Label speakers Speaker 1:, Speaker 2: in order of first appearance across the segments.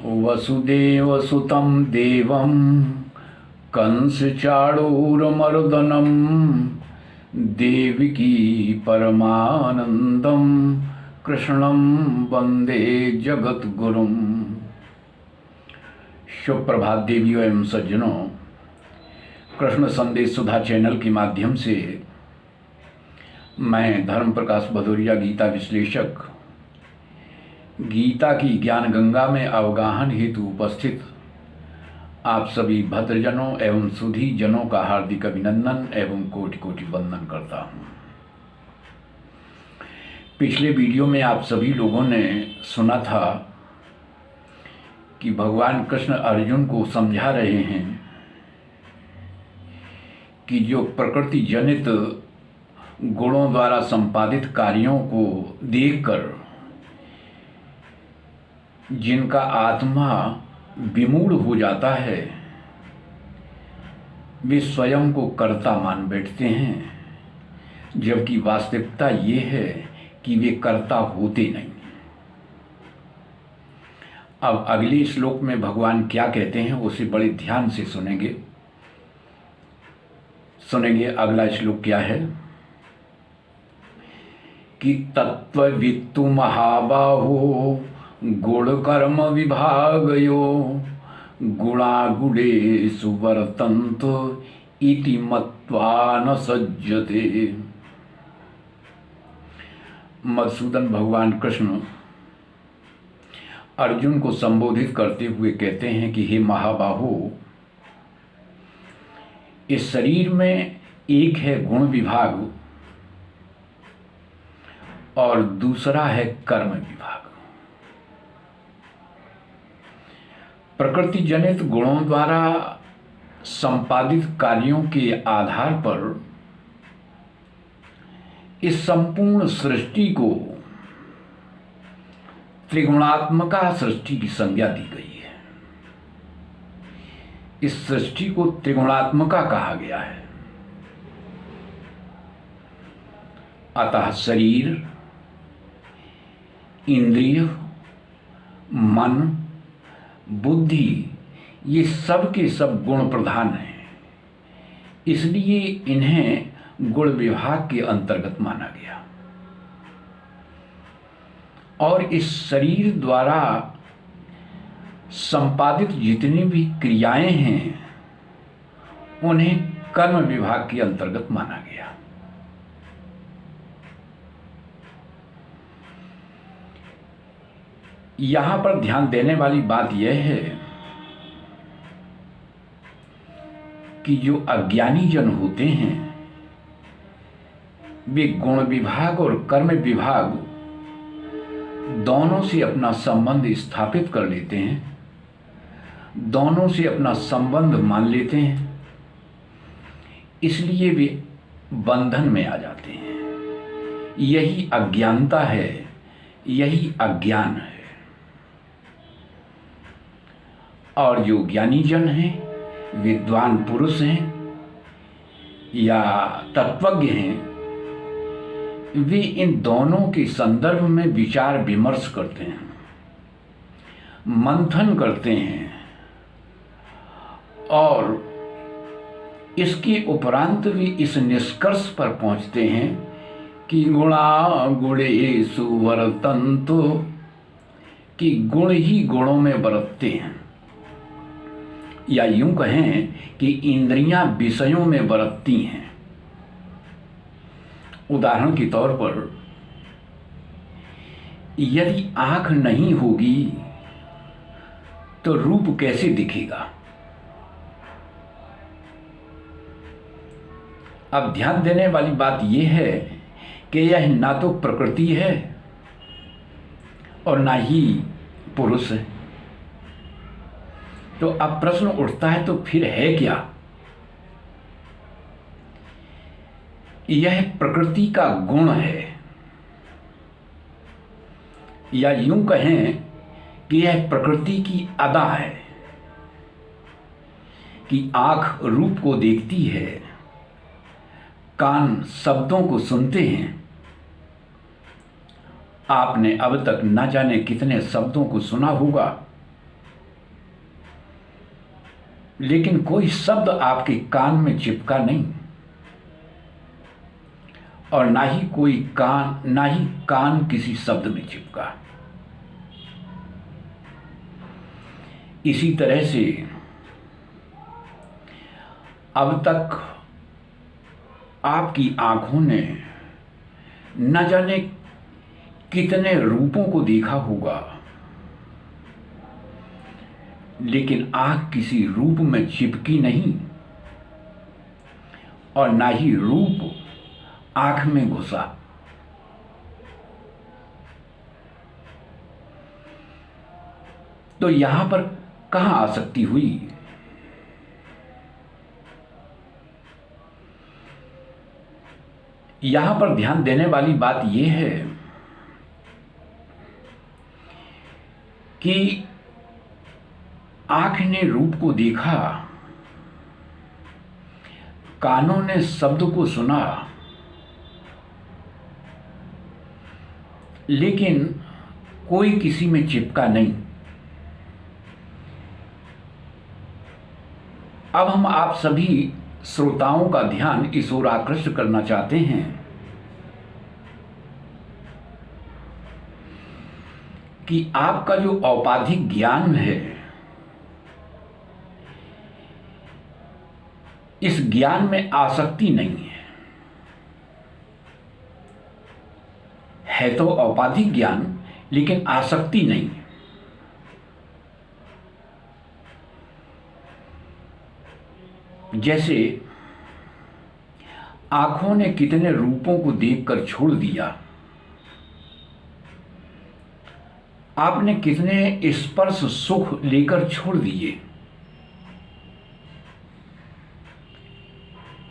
Speaker 1: वसुदेवसुतं देवं कंसचाणूरमर्दनं देवकी परमानंदं कृष्णं वंदे जगद्गुरुं। शुभ प्रभात देवियों एवं सज्जनों, कृष्ण संदेश सुधा चैनल के माध्यम से मैं धर्म प्रकाश भदौरिया गीता विश्लेषक गीता की ज्ञान गंगा में अवगाहन हेतु उपस्थित आप सभी भद्रजनों एवं सुधी जनों का हार्दिक अभिनंदन एवं कोटि कोटि वंदन करता हूँ। पिछले वीडियो में आप सभी लोगों ने सुना था कि भगवान कृष्ण अर्जुन को समझा रहे हैं कि जो प्रकृति जनित गुणों द्वारा संपादित कार्यों को देखकर जिनका आत्मा विमूढ़ हो जाता है, वे स्वयं को कर्ता मान बैठते हैं, जबकि वास्तविकता ये है कि वे कर्ता होते नहीं। अब अगले श्लोक में भगवान क्या कहते हैं उसे बड़े ध्यान से सुनेंगे। अगला श्लोक क्या है कि तत्त्ववित्तु महाबाहो गुण कर्म विभागयो गुणागुणेषु वर्तन्ते इति मत्वा न सज्जते। मधुसूदन भगवान कृष्ण अर्जुन को संबोधित करते हुए कहते हैं कि हे महाबाहो, इस शरीर में एक है गुण विभाग और दूसरा है कर्म विभाग। प्रकृति जनित गुणों द्वारा संपादित कार्यों के आधार पर इस संपूर्ण सृष्टि को त्रिगुणात्मका सृष्टि की संज्ञा दी गई है। इस सृष्टि को त्रिगुणात्मका कहा गया है। अतः शरीर, इंद्रिय, मन, बुद्धि, ये सब के सब गुण प्रधान हैं, इसलिए इन्हें गुण विभाग के अंतर्गत माना गया। और इस शरीर द्वारा संपादित जितनी भी क्रियाएं हैं उन्हें कर्म विभाग के अंतर्गत माना गया। यहां पर ध्यान देने वाली बात यह है कि जो अज्ञानी जन होते हैं वे गुण विभाग और कर्म विभाग दोनों से अपना संबंध स्थापित कर लेते हैं, दोनों से अपना संबंध मान लेते हैं, इसलिए वे बंधन में आ जाते हैं। यही अज्ञानता है, यही अज्ञान है। और जो ज्ञानी जन हैं, विद्वान पुरुष हैं या तत्वज्ञ हैं, वे इन दोनों के संदर्भ में विचार विमर्श करते हैं, मंथन करते हैं और इसके उपरांत भी इस निष्कर्ष पर पहुंचते हैं कि गुणा गुणेषु वर्तन्ते, कि गुण ही गुणों में बरतते हैं, या यूं कहें कि इंद्रियां विषयों में बरतती हैं। उदाहरण के तौर पर यदि आंख नहीं होगी तो रूप कैसे दिखेगा? अब ध्यान देने वाली बात यह है कि यह ना तो प्रकृति है और ना ही पुरुष है। तो अब प्रश्न उठता है, तो फिर है क्या? यह प्रकृति का गुण है, या यूं कहें कि यह प्रकृति की अदा है कि आंख रूप को देखती है, कान शब्दों को सुनते हैं, आपने अब तक न जाने कितने शब्दों को सुना होगा, लेकिन कोई शब्द आपके कान में चिपका नहीं, और ना ही कान किसी शब्द में चिपका। इसी तरह से अब तक आपकी आंखों ने न जाने कितने रूपों को देखा होगा, लेकिन आंख किसी रूप में चिपकी नहीं, और ना ही रूप आंख में घुसा। तो यहां पर कहां आसक्ति हुई? यहां पर ध्यान देने वाली बात यह है कि आंख ने रूप को देखा, कानों ने शब्द को सुना, लेकिन कोई किसी में चिपका नहीं। अब हम आप सभी श्रोताओं का ध्यान इस ओर आकृष्ट करना चाहते हैं कि आपका जो औपाधिक ज्ञान है, इस ज्ञान में आसक्ति नहीं है तो औपाधिक ज्ञान, लेकिन आसक्ति नहीं है। जैसे आंखों ने कितने रूपों को देखकर छोड़ दिया, आपने कितने स्पर्श सुख लेकर छोड़ दिए,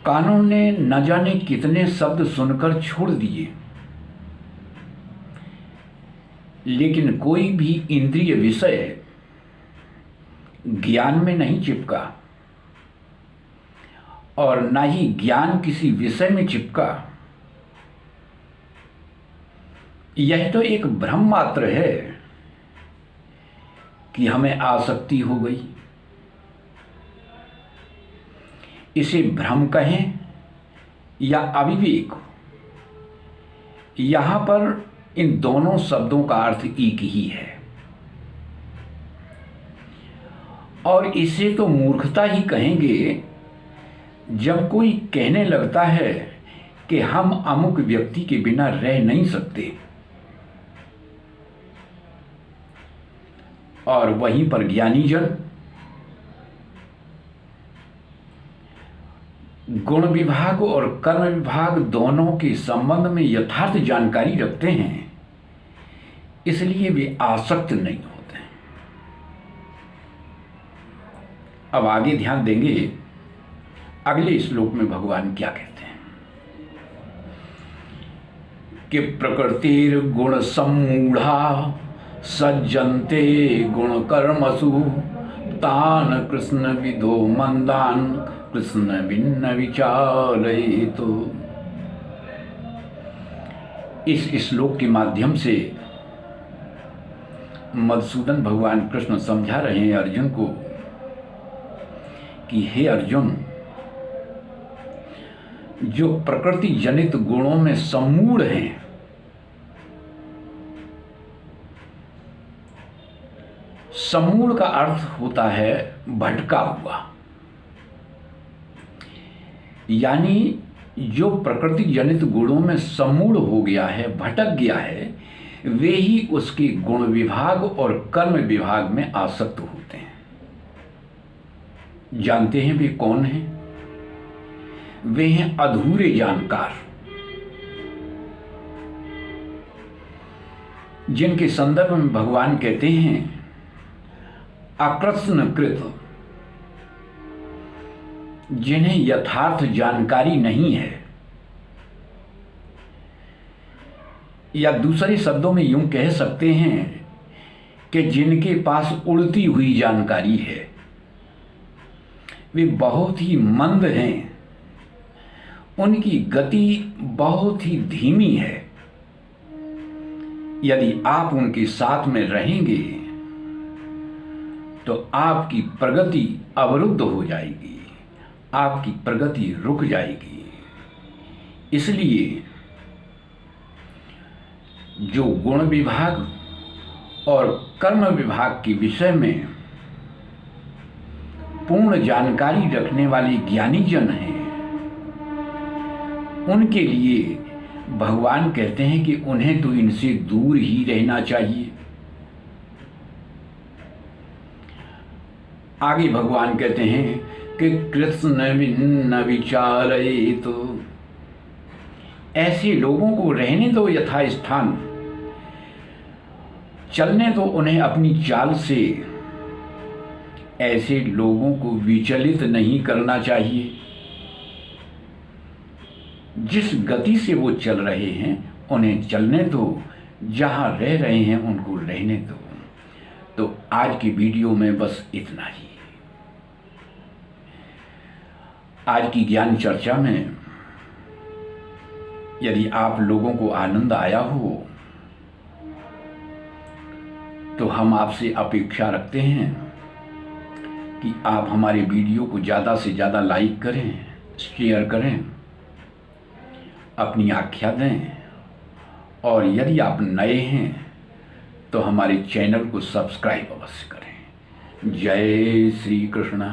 Speaker 1: कानों ने न जाने कितने शब्द सुनकर छोड़ दिए, लेकिन कोई भी इंद्रिय विषय ज्ञान में नहीं चिपका, और ना ही ज्ञान किसी विषय में चिपका। यह तो एक भ्रम मात्र है कि हमें आसक्ति हो गई। इसे भ्रम कहें या अविवेक, यहां पर इन दोनों शब्दों का अर्थ एक ही है, और इसे तो मूर्खता ही कहेंगे जब कोई कहने लगता है कि हम अमुक व्यक्ति के बिना रह नहीं सकते, और वहीं पर ज्ञानी जन गुण विभाग और कर्म विभाग दोनों के संबंध में यथार्थ जानकारी रखते हैं, इसलिए वे आसक्त नहीं होते। अब आगे ध्यान देंगे, अगले श्लोक में भगवान क्या कहते हैं कि प्रकृतिर गुण सम्मूढ़ा सज्जन्ते गुण कर्मसु तान कृष्ण विदो मंदान कृष्ण भिन्न विचारयेतु। इस श्लोक के माध्यम से मधुसूदन भगवान कृष्ण समझा रहे हैं अर्जुन को कि हे अर्जुन, जो प्रकृति जनित गुणों में सम्मूढ़ हैं, सम्मूढ़ का अर्थ होता है भटका हुआ, यानी जो प्रकृति जनित गुणों में सम्मूढ़ हो गया है, भटक गया है, वे ही उसके गुण विभाग और कर्म विभाग में आसक्त होते हैं। जानते हैं वे कौन हैं? वे हैं अधूरे जानकार, जिनके संदर्भ में भगवान कहते हैं अकृष्णकृत, जिन्हें यथार्थ जानकारी नहीं है, या दूसरे शब्दों में यूं कह सकते हैं कि जिनके पास उड़ती हुई जानकारी है। वे बहुत ही मंद हैं, उनकी गति बहुत ही धीमी है। यदि आप उनके साथ में रहेंगे तो आपकी प्रगति अवरुद्ध हो जाएगी, आपकी प्रगति रुक जाएगी। इसलिए जो गुण विभाग और कर्म विभाग के विषय में पूर्ण जानकारी रखने वाले ज्ञानी जन हैं, उनके लिए भगवान कहते हैं कि उन्हें तो इनसे दूर ही रहना चाहिए। आगे भगवान कहते हैं कि कृष्ण न विचारे, तो ऐसे लोगों को रहने दो यथास्थान, चलने दो उन्हें अपनी चाल से। ऐसे लोगों को विचलित नहीं करना चाहिए। जिस गति से वो चल रहे हैं उन्हें चलने दो, जहां रह रहे हैं उनको रहने दो। तो आज की वीडियो में बस इतना ही। आज की ज्ञान चर्चा में यदि आप लोगों को आनंद आया हो तो हम आपसे अपेक्षा रखते हैं कि आप हमारे वीडियो को ज़्यादा से ज़्यादा लाइक करें, शेयर करें, अपनी आख्या दें, और यदि आप नए हैं तो हमारे चैनल को सब्सक्राइब अवश्य करें। जय श्री कृष्ण।